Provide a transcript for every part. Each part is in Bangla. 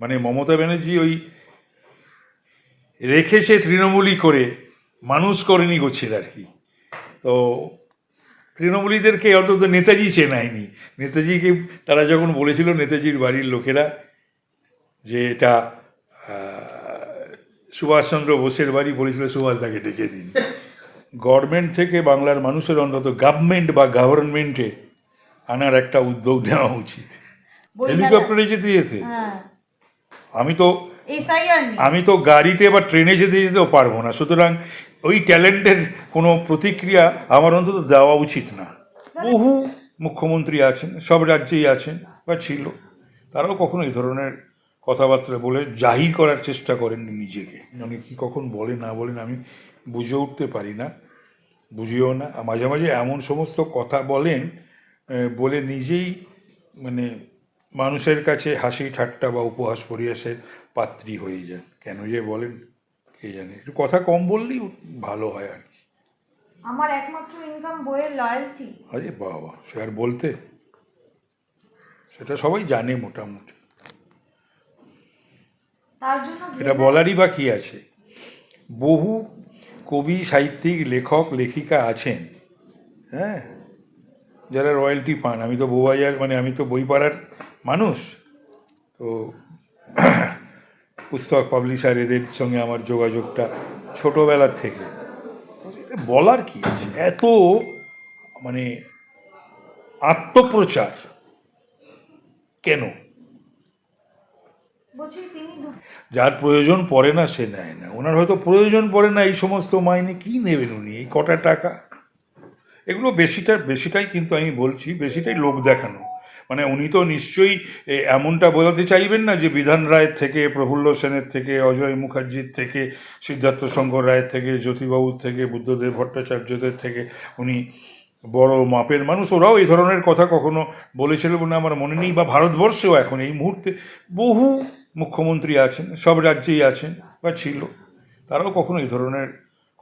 মানে মমতা ব্যানার্জি ওই রেখেছে তৃণমূলই করে, মানুষ করেনি গোছের আর কি। তো তৃণমূলীদেরকে অন্তত নেতাজি চেনায়নি। নেতাজিকে তারা যখন বলেছিল, নেতাজির বাড়ির লোকেরা, যে এটা সুভাষচন্দ্র বোসের বাড়ি, বলেছিল সুভাষদাকে ডেকে দিন। গভর্নমেন্ট থেকে বাংলার মানুষের অন্তত গভর্নমেন্ট বা গভর্নমেন্টে আনার একটা উদ্যোগ নেওয়া উচিত। হেলিকপ্টারে যেতে যেতে আমি তো গাড়িতে বা ট্রেনে যেতে যেতেও পারবো না, সুতরাং ওই ট্যালেন্টের কোনো প্রতিক্রিয়া আমার অন্তত দেওয়া উচিত না। বহু মুখ্যমন্ত্রী আছেন, সব রাজ্যেই আছেন বা ছিল, তারাও কখনো এই ধরনের কথাবার্তা বলে জাহির করার চেষ্টা করেননি নিজেকে। উনি কি কখন বলেন না বলেন আমি বুঝে উঠতে পারি না, বুঝিও না। মাঝে মাঝে এমন সমস্ত কথা বলেন, বলে নিজেই মানে মানুষের কাছে হাসি ঠাট্টা বা উপহাস পরিহাসের পাত্রী হয়ে যান। কেন যে বলেন কে জানে। একটু কথা কম বললেই ভালো হয় আর কি। আমার একমাত্র ইনকাম বইয়ের লয়্যালটি। আরে বাবা, সে আর বলতে, সেটা সবাই জানে মোটামুটি, তার জন্য এটা বলারই বা কি আছে। বহু কবি, সাহিত্যিক, লেখক, লেখিকা আছেন, হ্যাঁ, যারা রয়্যালটি পান। আমি তো বউবাজার, মানে আমি তো বইপাড়ার মানুষ, তো পুস্তক পাবলিশার এদের সঙ্গে আমার যোগাযোগটা ছোটোবেলার থেকে। বলার কি আছে, এত মানে আত্মপ্রচার কেন? যার প্রয়োজন পড়ে না সে নেয় না। ওনার হয়তো প্রয়োজন পড়ে না এই সমস্ত মাইনে, কি নেবেন উনি এই কটা টাকা? এগুলো বেশিটাই কিন্তু আমি বলছি, বেশিটাই লোক দেখানো। মানে উনি তো নিশ্চয়ই এমনটা বোঝাতে চাইবেন না যে বিধান রায়ের থেকে, প্রফুল্ল সেনের থেকে, অজয় মুখার্জির থেকে, সিদ্ধার্থ শঙ্কর রায়ের থেকে, জ্যোতিবাবুর থেকে, বুদ্ধদেব ভট্টাচার্যদের থেকে উনি বড় মাপের মানুষ। ওরাও এই ধরনের কথা কখনো বলেছিল বলে আমার মনে নেই, বা ভারতবর্ষেও এখন এই মুহূর্তে বহু মুখ্যমন্ত্রী আছেন, সব রাজ্যেই আছেন বা ছিল, তারাও কখনো এই ধরনের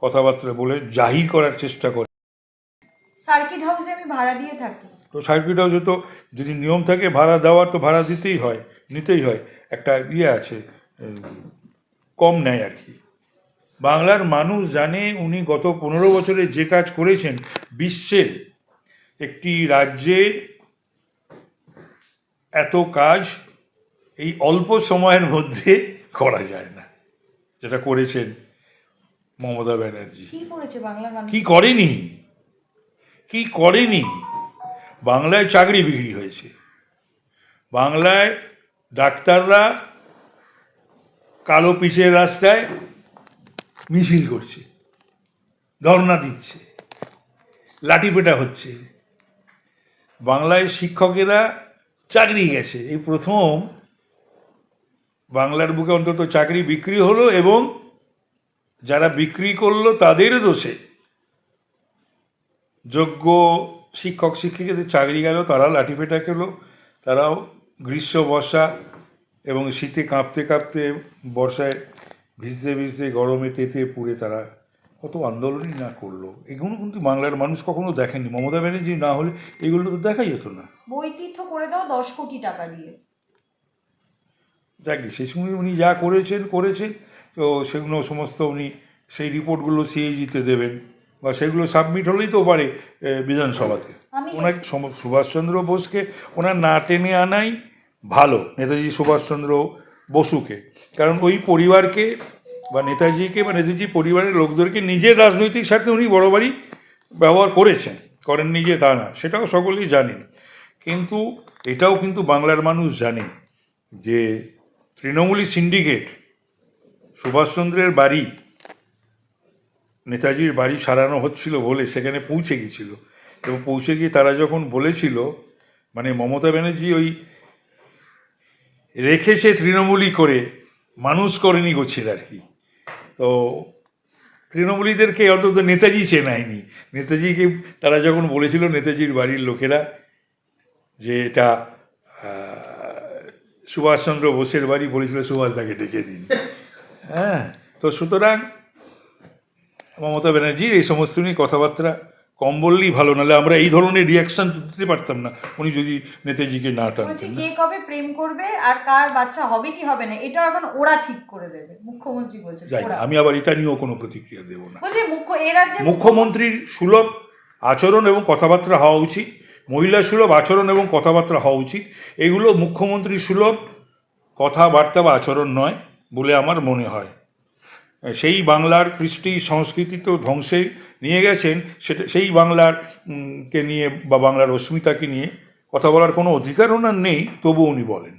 কথাবার্তা বলে জাহির করার চেষ্টা করে। সার্কিট হাউসে আমি ভাড়া দিয়ে থাকি, তো সার্কিট হাউসে তো যদি নিয়ম থাকে ভাড়া দেওয়ার, তো ভাড়া দিতেই হয়, নিতেই হয়। একটা আছে, কম নেয় আর কি। বাংলার মানুষ জানে উনি গত 15 বছরে যে কাজ করেছেন, বিশ্বের একটি রাজ্যে এত কাজ এই অল্প সময়ের মধ্যে করা যায় না, যেটা করেছেন মমতা ব্যানার্জি। কি করেনি? বাংলায় চাকরি বিক্রি হয়েছে, বাংলায় ডাক্তাররা কালো পিচের রাস্তায় মিছিল করছে, ধর্ণা দিচ্ছে, লাঠিপেটা হচ্ছে। বাংলায় শিক্ষকেরা চাকরি গেছে, এই প্রথম বাংলার বুকে অন্তত চাকরি বিক্রি হলো, এবং যারা বিক্রি করলো তাদের দোষে যোগ্য শিক্ষক শিক্ষিকাদের চাকরি গেল, তারা লাঠিপেটা খেলো, তারাও গ্রীষ্ম বর্ষা এবং শীতে কাঁপতে কাঁপতে, বর্ষায় ভিজতে ভিজতে, গরমে তেতে পুড়ে তারা কত আন্দোলনই না করলো। এগুলো কিন্তু বাংলার মানুষ কখনো দেখেনি। মমতা ব্যানার্জি না হলে এগুলো তো দেখাই যেত না। বইতীর্থ করে দাও 10 কোটি টাকা দিয়ে। যাকে সেই সময় উনি যা করেছেন, তো সেগুলো সমস্ত উনি সেই রিপোর্টগুলো সিএজিতে দেবেন, বা সেগুলো সাবমিট হলেই তো পারে বিধানসভাতে। ওনাকে সুভাষচন্দ্র বোসকে ওনার না টেনে আনাই ভালো, নেতাজি সুভাষচন্দ্র বসুকে। কারণ ওই পরিবারকে বা নেতাজিকে বা নেতাজি পরিবারের লোকদেরকে নিজের রাজনৈতিক স্বার্থে উনি বড়বারই ব্যবহার করেননি যে তা না, সেটাও সকলেই জানেন। কিন্তু এটাও কিন্তু বাংলার মানুষ জানে যে তৃণমূলী সিন্ডিকেট সুভাষচন্দ্রের বাড়ি, নেতাজির বাড়ি সারানো হচ্ছিল বলে সেখানে পৌঁছে গিয়েছিল, এবং পৌঁছে গিয়ে তারা যখন বলেছিল, মানে মমতা ব্যানার্জি ওই রেখেছে তৃণমূলই করে, মানুষ করেনি গোছের আর কি। তো তৃণমূলীদেরকে অন্তত নেতাজি চেনায়নি। নেতাজিকে তারা যখন বলেছিল, নেতাজির বাড়ির লোকেরা, যে এটা সুভাষচন্দ্র বোসের বাড়ি, বলেছিল সুভাষদাকে ডেকে দিন। হ্যাঁ, তো সুতরাং মমতা ব্যানার্জির এই সমস্ত নিয়ে কথাবার্তা কম বললেই ভালো, নাহলে আমরা এই ধরনের রিয়াকশন দিতে পারতাম না উনি যদি নেতাজিকে না বলছি টানতেন না। কে কবে প্রেম করবে আর কার বাচ্চা হবে কি হবে না এটা এখন ওরা ঠিক করে দেবে, মুখ্যমন্ত্রী বলছে যাই না, ওরা। আমি আবার এটা নিয়েও কোনো প্রতিক্রিয়া দেবো না। বলছি এ রাজ্যে মুখ্যমন্ত্রীর সুলভ আচরণ এবং কথাবার্তা হওয়া উচিত, মহিলা সুলভ আচরণ এবং কথাবার্তা হওয়া উচিত। এগুলো মুখ্যমন্ত্রীর সুলভ কথাবার্তা বা আচরণ নয় বলে আমার মনে হয়। সেই বাংলার কৃষ্টি সংস্কৃতি তো ধ্বংসে নিয়ে গেছেন, সেটা সেই বাংলার কে নিয়ে বা বাংলার অস্মিতাকে নিয়ে কথা বলার কোনো অধিকার ওনার নেই, তবু উনি বলেন।